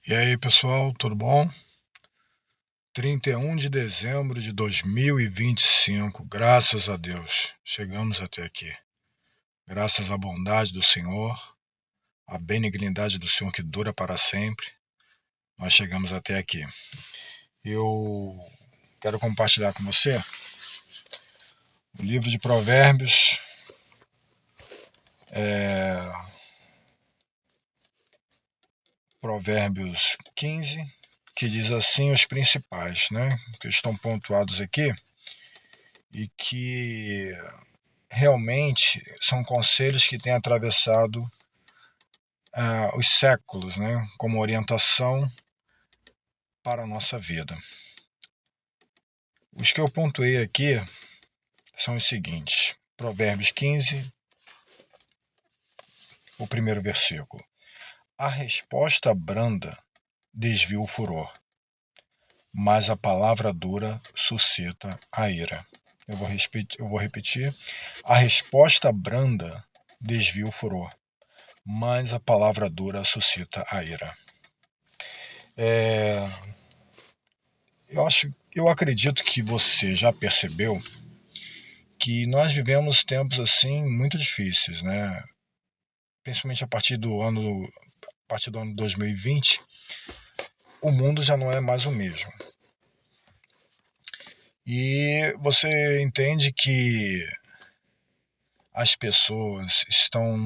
E aí, pessoal, tudo bom? 31 de dezembro de 2025, graças a Deus, chegamos até aqui. Graças à bondade do Senhor, à benignidade do Senhor que dura para sempre, nós chegamos até aqui. Eu quero compartilhar com você o livro de Provérbios, Provérbios 15, que diz assim os principais, né, que estão pontuados aqui, e que realmente são conselhos que têm atravessado os séculos, né, como orientação para a nossa vida. Os que eu pontuei aqui são os seguintes: Provérbios 15, o primeiro versículo. A resposta branda desvia o furor, mas a palavra dura suscita a ira. Eu vou repetir. A resposta branda desvia o furor, mas a palavra dura suscita a ira. Eu acredito que você já percebeu que nós vivemos tempos assim muito difíceis, né? Principalmente a partir do ano 2020, o mundo já não é mais o mesmo. E você entende que as pessoas estão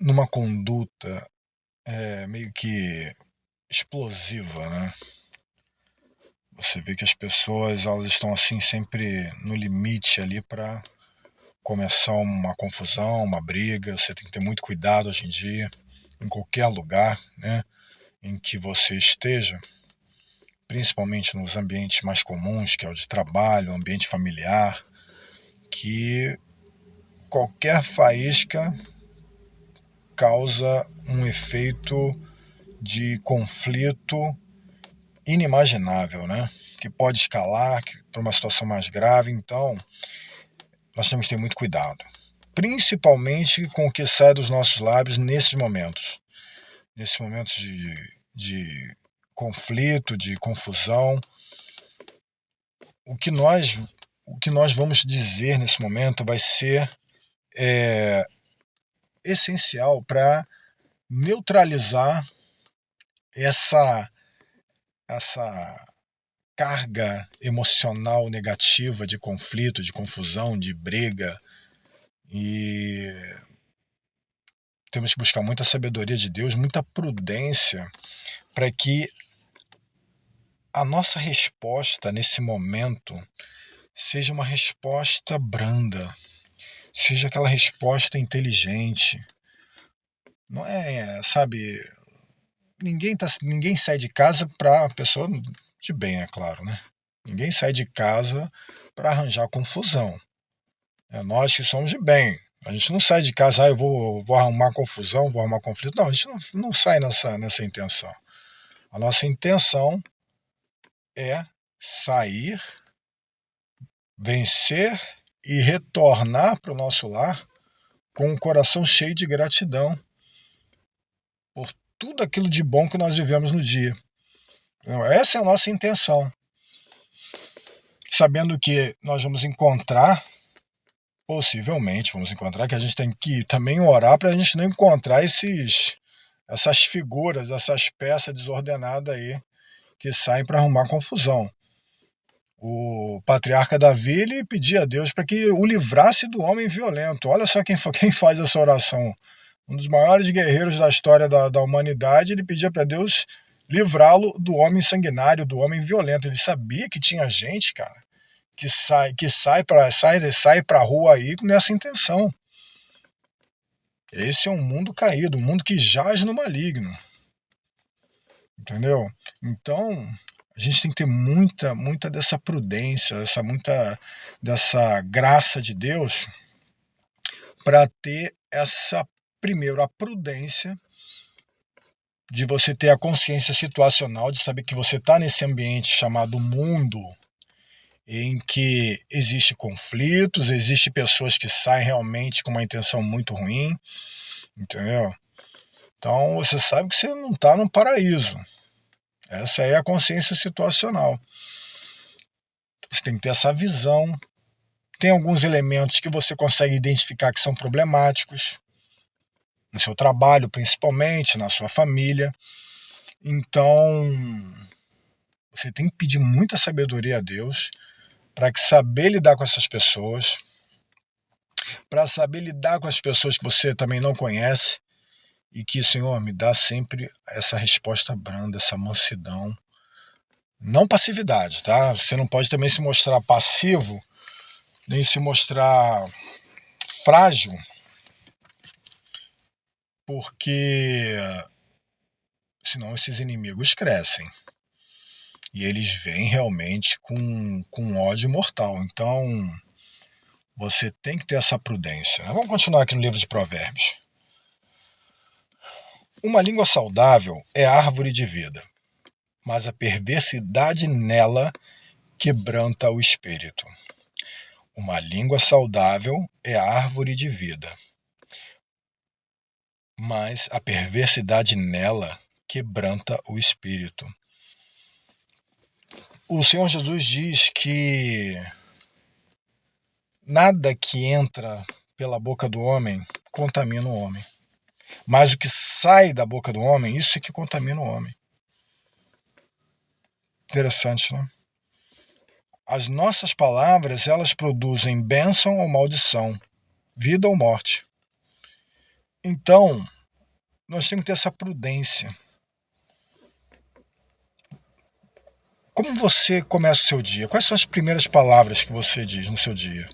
numa conduta meio que explosiva, né? Você vê que as pessoas elas estão assim sempre no limite ali para começar uma confusão, uma briga. Você tem que ter muito cuidado hoje em dia, em qualquer lugar, né, em que você esteja, principalmente nos ambientes mais comuns, que é o de trabalho, o ambiente familiar, que qualquer faísca causa um efeito de conflito inimaginável, né? Que pode escalar para uma situação mais grave. Então, nós temos que ter muito cuidado, principalmente com o que sai dos nossos lábios nesses momentos de conflito, de confusão. O que nós vamos dizer nesse momento vai ser essencial para neutralizar essa carga emocional negativa de conflito, de confusão, de briga. E temos que buscar muita sabedoria de Deus, muita prudência, para que a nossa resposta nesse momento seja uma resposta branda, seja aquela resposta inteligente. Não é, sabe, ninguém sai de casa para pessoa de bem, é claro, né? Ninguém sai de casa para arranjar confusão. É nós que somos de bem. A gente não sai de casa, eu vou arrumar confusão, vou arrumar conflito. Não, a gente não sai nessa intenção. A nossa intenção é sair, vencer e retornar para o nosso lar com o coração cheio de gratidão por tudo aquilo de bom que nós vivemos no dia. Então, essa é a nossa intenção. Sabendo que nós vamos encontrar, possivelmente vamos encontrar, que a gente tem que também orar para a gente não encontrar essas figuras, essas peças desordenadas aí que saem para arrumar confusão. O patriarca Davi ele pedia a Deus para que o livrasse do homem violento. Olha só quem faz essa oração. Um dos maiores guerreiros da história da humanidade, ele pedia para Deus livrá-lo do homem sanguinário, do homem violento. Ele sabia que tinha gente, cara, que sai para a rua aí nessa intenção. Esse é um mundo caído, um mundo que jaz no maligno. Entendeu? Então, a gente tem que ter muita dessa prudência, muita dessa graça de Deus para ter primeiro, a prudência de você ter a consciência situacional, de saber que você está nesse ambiente chamado mundo, em que existe conflitos, existe pessoas que saem realmente com uma intenção muito ruim, entendeu? Então você sabe que você não está num paraíso. Essa é a consciência situacional. Você tem que ter essa visão. Tem alguns elementos que você consegue identificar que são problemáticos, no seu trabalho principalmente, na sua família. Então, você tem que pedir muita sabedoria a Deus para saber lidar com essas pessoas, para saber lidar com as pessoas que você também não conhece, e que, Senhor, me dá sempre essa resposta branda, essa mansidão. Não passividade, tá? Você não pode também se mostrar passivo, nem se mostrar frágil, porque senão esses inimigos crescem. E eles vêm realmente com ódio mortal. Então, você tem que ter essa prudência. Vamos continuar aqui no livro de Provérbios. Uma língua saudável é árvore de vida, mas a perversidade nela quebranta o espírito. Uma língua saudável é árvore de vida, mas a perversidade nela quebranta o espírito. O Senhor Jesus diz que nada que entra pela boca do homem contamina o homem, mas o que sai da boca do homem, isso é que contamina o homem. Interessante, né? As nossas palavras, elas produzem bênção ou maldição, vida ou morte. Então, nós temos que ter essa prudência. Como você começa o seu dia? Quais são as primeiras palavras que você diz no seu dia?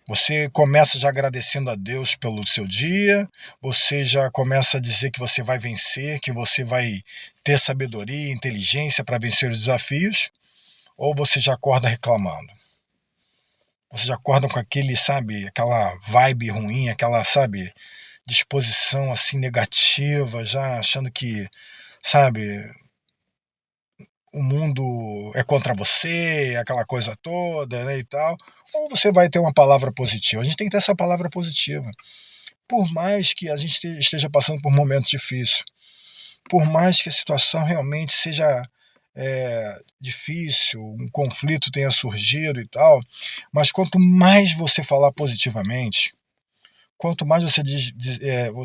Você começa já agradecendo a Deus pelo seu dia? Você já começa a dizer que você vai vencer, que você vai ter sabedoria, inteligência para vencer os desafios? Ou você já acorda reclamando? Você já acorda com aquele, sabe, aquela vibe ruim, aquela, sabe, disposição assim negativa, já achando que, sabe, o mundo é contra você, aquela coisa toda, né, e tal. Ou você vai ter uma palavra positiva. A gente tem que ter essa palavra positiva. Por mais que a gente esteja passando por momentos difíceis, por mais que a situação realmente seja difícil, um conflito tenha surgido e tal, mas quanto mais você falar positivamente, quanto mais você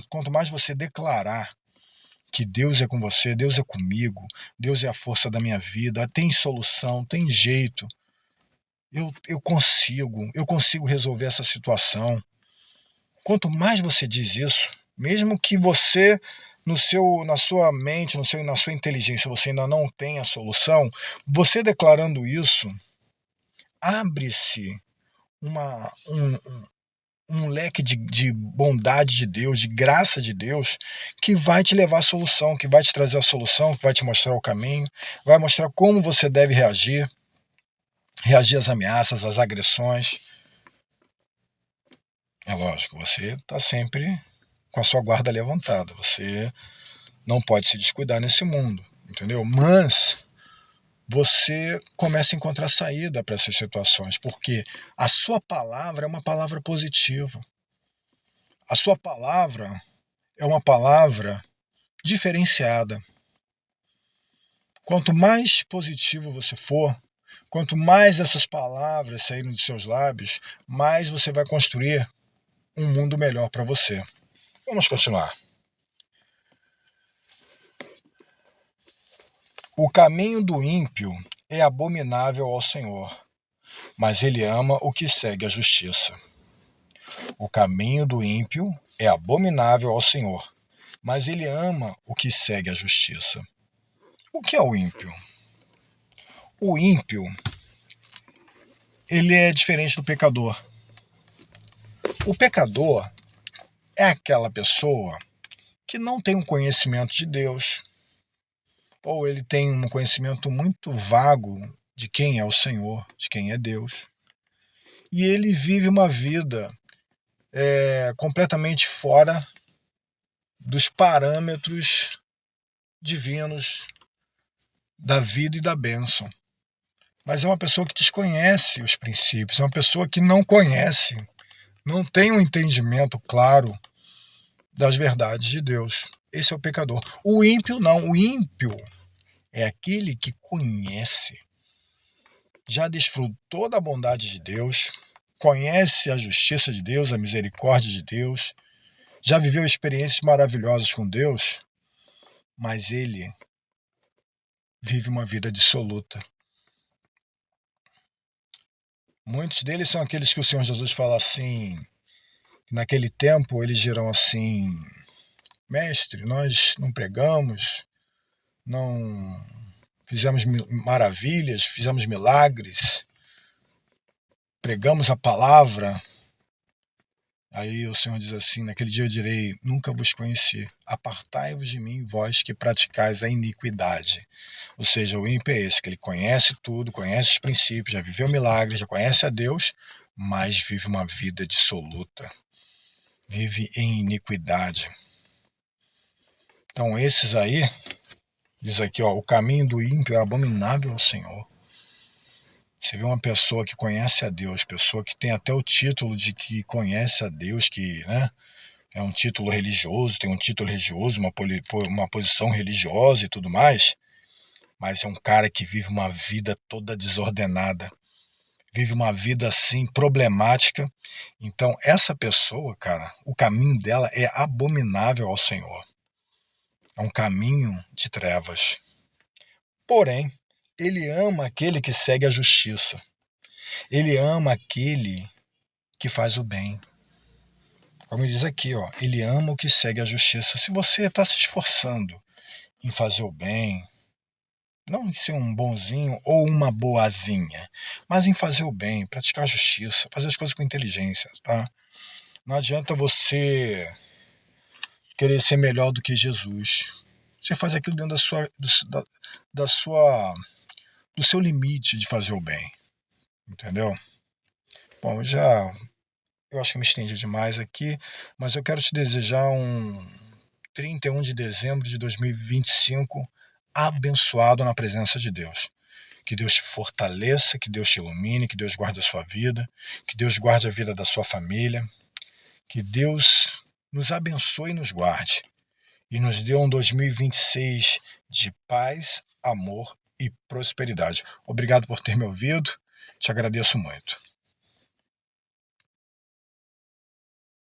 quanto mais você declarar que Deus é com você, Deus é comigo, Deus é a força da minha vida, tem solução, tem jeito, eu consigo resolver essa situação. Quanto mais você diz isso, mesmo que você na sua mente, na sua inteligência, você ainda não tenha a solução, você declarando isso, abre-se um leque de bondade de Deus, de graça de Deus, que vai te levar à solução, que vai te trazer a solução, que vai te mostrar o caminho, vai mostrar como você deve reagir às ameaças, às agressões. É lógico, você está sempre com a sua guarda levantada, você não pode se descuidar nesse mundo, entendeu? Mas você começa a encontrar saída para essas situações, porque a sua palavra é uma palavra positiva. A sua palavra é uma palavra diferenciada. Quanto mais positivo você for, quanto mais essas palavras saírem dos seus lábios, mais você vai construir um mundo melhor para você. Vamos continuar. O caminho do ímpio é abominável ao Senhor, mas ele ama o que segue a justiça. O caminho do ímpio é abominável ao Senhor, mas ele ama o que segue a justiça. O que é o ímpio? O ímpio, ele é diferente do pecador. O pecador é aquela pessoa que não tem um conhecimento de Deus, ou ele tem um conhecimento muito vago de quem é o Senhor, de quem é Deus, e ele vive uma vida completamente fora dos parâmetros divinos da vida e da bênção. Mas é uma pessoa que desconhece os princípios, é uma pessoa que não conhece, não tem um entendimento claro das verdades de Deus. Esse é o pecador. O ímpio não. O ímpio é aquele que conhece, já desfrutou da bondade de Deus, conhece a justiça de Deus, a misericórdia de Deus, já viveu experiências maravilhosas com Deus, mas ele vive uma vida dissoluta. Muitos deles são aqueles que o Senhor Jesus fala assim, naquele tempo eles dirão assim: mestre, nós não pregamos, não fizemos maravilhas, fizemos milagres, pregamos a palavra. Aí o Senhor diz assim: naquele dia eu direi, nunca vos conheci, apartai-vos de mim, vós que praticais a iniquidade. Ou seja, o ímpio é esse, que ele conhece tudo, conhece os princípios, já viveu milagres, já conhece a Deus, mas vive uma vida dissoluta, vive em iniquidade. Então esses aí, diz aqui, ó, o caminho do ímpio é abominável ao Senhor. Você vê uma pessoa que conhece a Deus, pessoa que tem até o título de que conhece a Deus, que, né, é um título religioso, tem um título religioso, uma posição religiosa e tudo mais, mas é um cara que vive uma vida toda desordenada, vive uma vida assim problemática. Então essa pessoa, cara, o caminho dela é abominável ao Senhor. É um caminho de trevas. Porém, ele ama aquele que segue a justiça. Ele ama aquele que faz o bem. Como diz aqui, ó, ele ama o que segue a justiça. Se você está se esforçando em fazer o bem, não em ser um bonzinho ou uma boazinha, mas em fazer o bem, praticar a justiça, fazer as coisas com inteligência, tá? Não adianta você querer ser melhor do que Jesus. Você faz aquilo dentro da sua, do seu limite de fazer o bem, entendeu? Bom, eu acho que me estendi demais aqui, mas eu quero te desejar um 31 de dezembro de 2025 abençoado na presença de Deus. Que Deus te fortaleça, que Deus te ilumine, que Deus guarde a sua vida, que Deus guarde a vida da sua família, que Deus nos abençoe e nos guarde e nos dê um 2026 de paz, amor e prosperidade. Obrigado por ter me ouvido, te agradeço muito.